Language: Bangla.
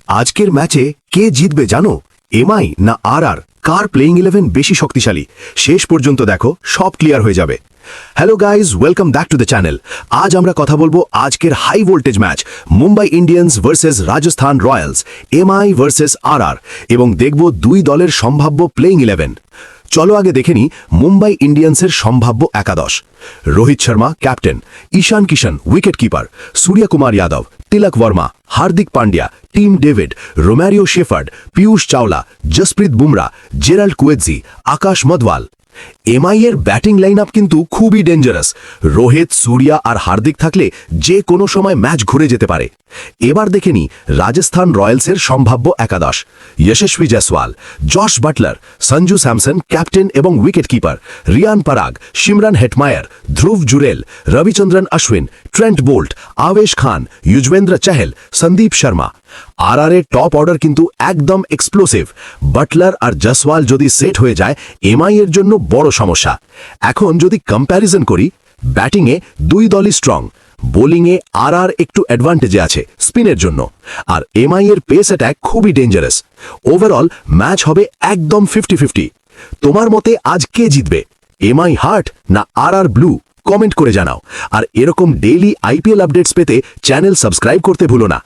আজকের ম্যাচে কে জিতবে জানো? এমআই না আরআর? কার প্লেইং 11 বেশি শক্তিশালী? শেষ পর্যন্ত দেখো, সব ক্লিয়ার হয়ে যাবে। Hello guys, welcome back to the channel. আজ আমরা কথা বলবো আজকের high voltage match Mumbai Indians versus Rajasthan Royals, MI versus RR, এবং দেখব দুই দলের সম্ভাব্য প্লেইং 11। চলো আগে দেখে নি মুম্বাই ইন্ডিয়ান্সের সম্ভাব্য একাদশ। Rohit Sharma captain, Ishan Kishan wicket keeper, Suryakumar Yadav, Tilak Varma, Hardik Pandya, Tim David, Romario Shepherd, Piyush Chawla, Jasprit Bumrah, Gerald Coetzee, Akash Madhwal. MI এর ব্যাটিং লাইন আপ কিন্তু খুবই ডেঞ্জারাস। রোহিত, সূর্যা আর হার্দিক থাকলে যে কোনো সময় ম্যাচ ঘুরে যেতে পারে। এবার দেখে নি রাজস্থান রয়্যালসের সম্ভাব্য একাদশ। Yashasvi Jaiswal, Jos Buttler, Sanju Samson captain এবং wicket keeper, Riyan Parag, Shimron Hetmyer, Dhruv Jurel, Ravichandran Ashwin, Trent Boult, Avesh Khan, Yuzvendra Chahal, Sandeep Sharma. RR এর টপ অর্ডার কিন্তু একদম এক্সপ্লোসিভ। বাটলার আর জয়সওয়াল যদি সেট হয়ে যায়, এমআই এর জন্য বড় সমস্যা। এখন যদি কম্প্যারিজন করি, ব্যাটিংয়ে দুই দলই স্ট্রং। বোলিংয়ে আরআর একটু অ্যাডভান্টেজে আছে স্পিনের জন্য, আর এমআই এর পেস অ্যাটাক খুবই ডেঞ্জারাস। ওভারঅল ম্যাচ হবে একদম 50-50। তোমার মতে আজ কে জিতবে? এমআই হার্ট না আরআর ব্লু? কমেন্ট করে জানাও। আর এরকম ডেইলি আইপিএল আপডেটস পেতে চ্যানেল সাবস্ক্রাইব করতে ভুলো না।